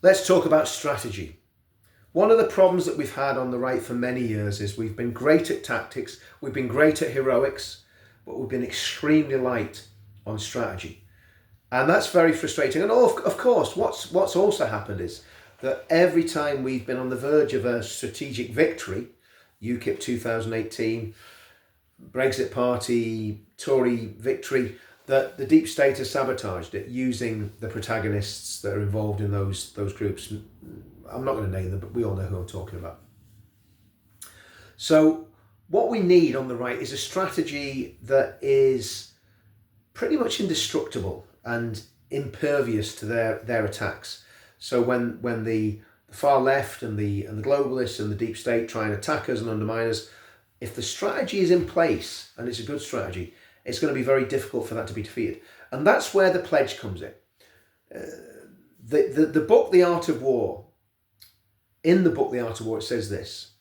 Let's talk about strategy. One of the problems that we've had on the right for many years is we've been great at tactics, we've been great at heroics, but we've been extremely light on strategy. And that's very frustrating. And of course, what's also happened is that every time we've been on the verge of a strategic victory, UKIP 2018, Brexit Party, Tory victory, that the deep state has sabotaged it using the protagonists that are involved in those groups. I'm not going to name them, but we all know who I'm talking about. So what we need on the right is a strategy that is pretty much indestructible and impervious to their attacks. So when the far left and the globalists and the deep state try and attack us and undermine us, if the strategy is in place and it's a good strategy, it's going to be very difficult for that to be defeated. And that's where the pledge comes in. The book, The Art of War, in the book, The Art of War, it says this: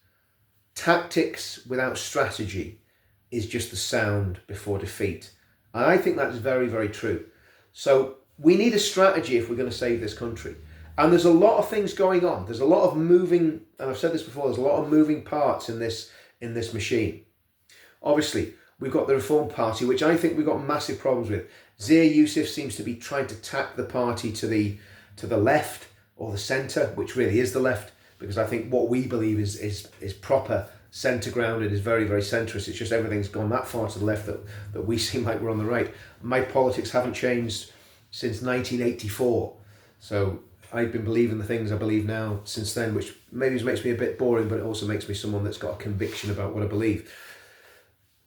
tactics without strategy is just the sound before defeat. And I think that's very, very true. So we need a strategy if we're going to save this country. And there's a lot of things going on. There's a lot of moving, and I've said this before, there's a lot of moving parts in this machine. Obviously, we've got the Reform Party, which I think we've got massive problems with. Zia Youssef seems to be trying to tack the party to the left or the centre, which really is the left, because I think what we believe is proper centre grounded, is very, very centrist. It's just everything's gone that far to the left that we seem like we're on the right. My politics haven't changed since 1984. So I've been believing the things I believe now since then, which maybe makes me a bit boring, but it also makes me someone that's got a conviction about what I believe.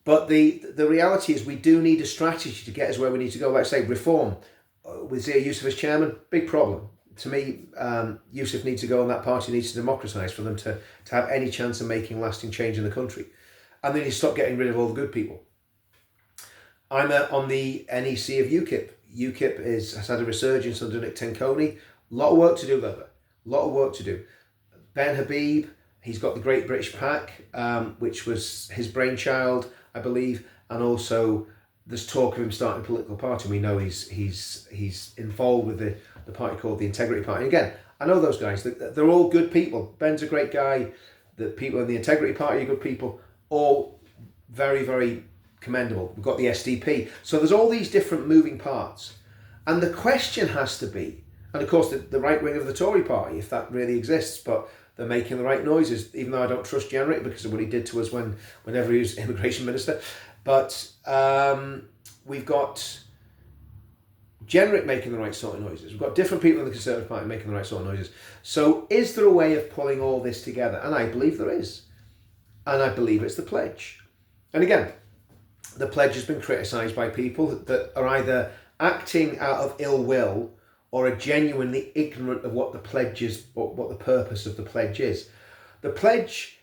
But the reality is we do need a strategy to get us where we need to go. Like I say, Reform, with Zia Youssef as chairman, big problem. To me, Youssef needs to go and that party needs to democratise for them to have any chance of making lasting change in the country. And they need to stop getting rid of all the good people. I'm on the NEC of UKIP. UKIP has had a resurgence under Nick Tenconi. A lot of work to do, though. A lot of work to do. Ben Habib, he's got the Great British Pack, which was his brainchild, I believe, and also there's talk of him starting a political party. We know he's involved with the party called the Integrity Party. And again, I know those guys. They're all good people. Ben's a great guy. The people in the Integrity Party are good people. All very, very commendable. We've got the SDP. So there's all these different moving parts. And the question has to be, and of course the right wing of the Tory Party, if that really exists, but they're making the right noises, even though I don't trust Jenrick because of what he did to us whenever he was immigration minister. But we've got Jenrick making the right sort of noises. We've got different people in the Conservative Party making the right sort of noises. So is there a way of pulling all this together? And I believe there is. And I believe it's the pledge. And again, the pledge has been criticised by people that are either acting out of ill will or are genuinely ignorant of what the pledge is, or what the purpose of the pledge is. The pledge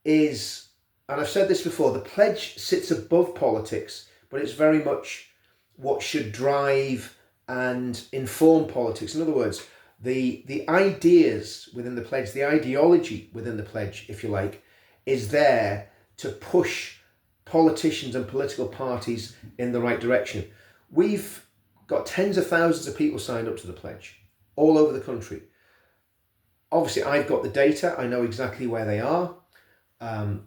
is, and I've said this before, the pledge sits above politics, but it's very much what should drive and inform politics. In other words, the ideas within the pledge, the ideology within the pledge, if you like, is there to push politicians and political parties in the right direction. We've got tens of thousands of people signed up to the pledge all over the country. Obviously, I've got the data. I know exactly where they are.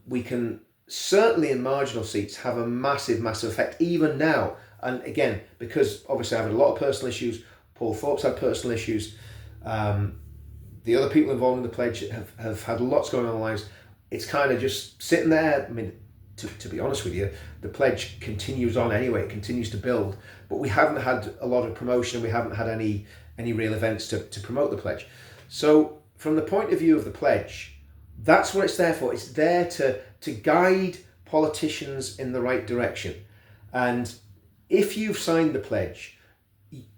We can certainly in marginal seats have a massive, massive effect even now. And again, because obviously I've had a lot of personal issues. Paul Thorpe's had personal issues. The other people involved in the pledge have had lots going on in their lives. It's kind of just sitting there. I mean, to be honest with you, the pledge continues on anyway. It continues to build, but we haven't had a lot of promotion. We haven't had any real events to promote the pledge. So from the point of view of the pledge, that's what it's there for. It's there to guide politicians in the right direction. And if you've signed the pledge,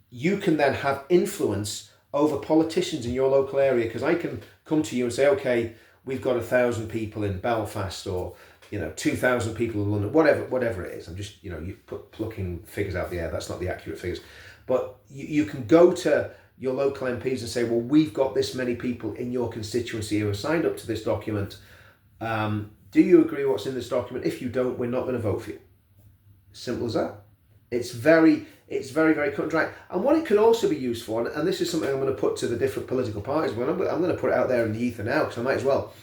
you can then have influence over politicians in your local area, because I can come to you and say, okay, we've got 1,000 people in Belfast, or 2,000 people in London, whatever it is. I'm just, you plucking figures out the air. That's not the accurate figures. But you can go to your local MPs and say, well, we've got this many people in your constituency who have signed up to this document. Do you agree with what's in this document? If you don't, we're not going to vote for you. Simple as that. It's very It's very, very cut and dry. And what it could also be used for, and this is something I'm going to put to the different political parties, but I'm going to put it out there in the ether now, because I might as well.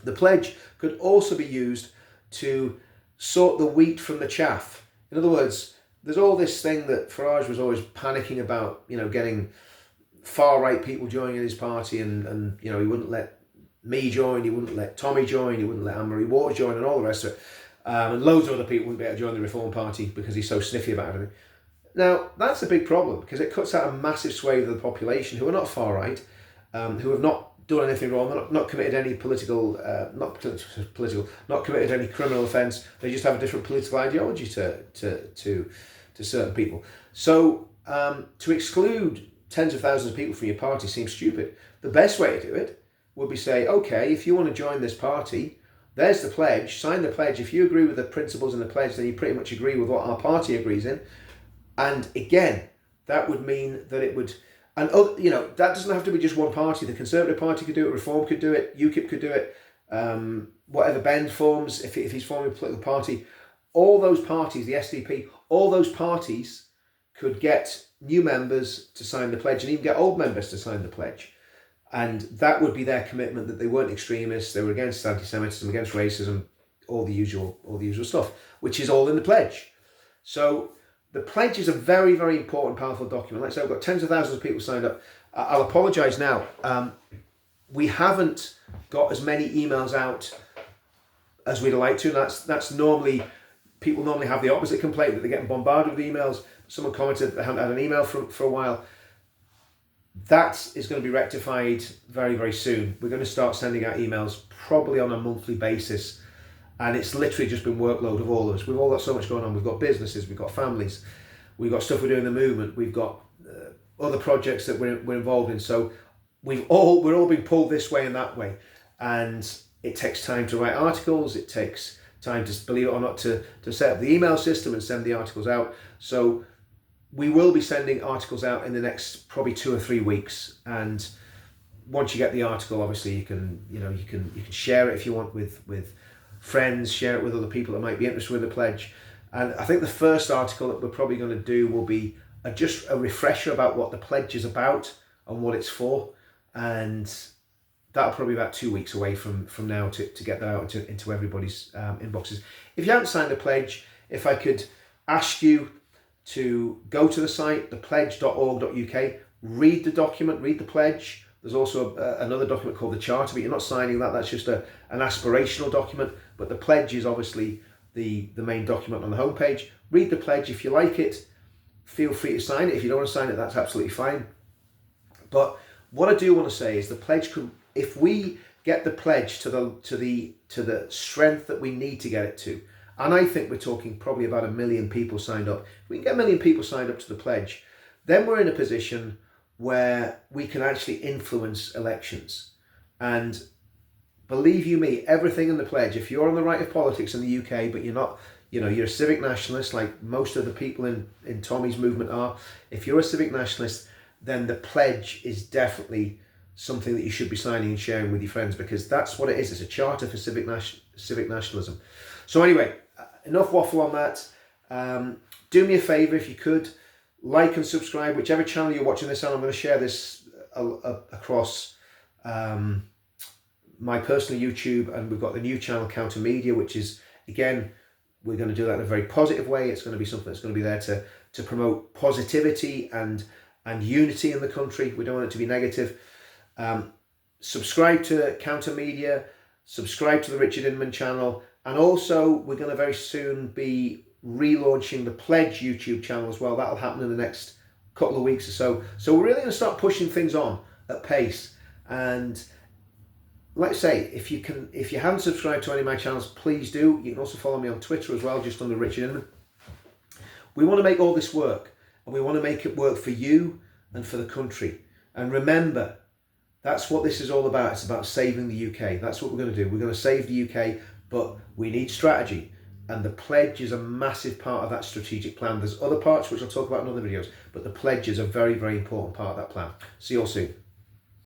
The pledge could also be used to sort the wheat from the chaff. In other words, there's all this thing that Farage was always panicking about, getting far-right people joining his party, and he wouldn't let me join, he wouldn't let Tommy join, he wouldn't let Anne-Marie Waters join, and all the rest of it. And loads of other people wouldn't be able to join the Reform Party because he's so sniffy about everything. Now, that's a big problem, because it cuts out a massive swathe of the population who are not far-right, who have not done anything wrong, not committed any not committed any criminal offence. They just have a different political ideology to certain people. So to exclude tens of thousands of people from your party seems stupid. The best way to do it would be say, okay, if you want to join this party, there's the pledge, sign the pledge. If you agree with the principles in the pledge, then you pretty much agree with what our party agrees in. And again, that would mean that it would, and that doesn't have to be just one party. The Conservative Party could do it, Reform could do it, UKIP could do it, whatever Ben forms, if he's forming a political party, all those parties, the SDP, all those parties could get new members to sign the pledge, and even get old members to sign the pledge. And that would be their commitment that they weren't extremists, they were against anti-Semitism, against racism, all the usual stuff, which is all in the pledge. So the pledge is a very, very important, powerful document. Like I said, I've got tens of thousands of people signed up. I'll apologise now. We haven't got as many emails out as we'd like to. And that's normally, people normally have the opposite complaint, that they're getting bombarded with emails. Someone commented they haven't had an email for a while. That is going to be rectified very, very soon. We're going to start sending out emails probably on a monthly basis. And it's literally just been workload of all of us. We've all got so much going on. We've got businesses, we've got families, we've got stuff we're doing in the movement, we've got other projects that we're involved in. So we're all being pulled this way and that way. And it takes time to write articles. It takes time to, believe it or not, to set up the email system and send the articles out. So we will be sending articles out in the next probably 2 or 3 weeks. And once you get the article, obviously you can share it if you want with friends, share it with other people that might be interested in the pledge. And I think the first article that we're probably going to do will be just a refresher about what the pledge is about and what it's for. And that'll probably be about 2 weeks away from now to get that out into everybody's inboxes. If you haven't signed the pledge, if I could ask you to go to the site, thepledge.org.uk, read the document, read the pledge. There's also another document called the Charter, but you're not signing that. That's just an aspirational document. But the pledge is obviously the main document on the homepage. Read the pledge. If you like it, feel free to sign it. If you don't want to sign it, that's absolutely fine. But what I do want to say is the pledge could, if we get the pledge to the strength that we need to get it to, and I think we're talking probably about 1 million people signed up. If we can get 1 million people signed up to the pledge, then we're in a position where we can actually influence elections. And believe you me, everything in the pledge, if you're on the right of politics in the UK, but you're not, you're a civic nationalist, like most of the people in Tommy's movement are, if you're a civic nationalist, then the pledge is definitely something that you should be signing and sharing with your friends, because that's what it is. It's a charter for civic nationalism. So anyway, enough waffle on that. Do me a favour, if you could, like and subscribe, whichever channel you're watching this on. I'm going to share this across my personal YouTube, and we've got the new channel Counter Media, which is, again, we're going to do that in a very positive way. It's going to be something that's going to be there to promote positivity and unity in the country. We don't want it to be negative. Subscribe to Counter Media, subscribe to the Richard Inman channel, and also we're going to very soon be relaunching the Pledge YouTube channel as well. That'll happen in the next couple of weeks or so. So we're really going to start pushing things on at pace. And like I say, if you haven't subscribed to any of my channels, please do. You can also follow me on Twitter as well, just under Richard Inman. We want to make all this work, and we want to make it work for you and for the country. And remember, that's what this is all about. It's about saving the UK. That's what we're going to do. We're going to save the UK, but we need strategy. And the pledge is a massive part of that strategic plan. There's other parts which I'll talk about in other videos, but the pledge is a very, very important part of that plan. See you all soon.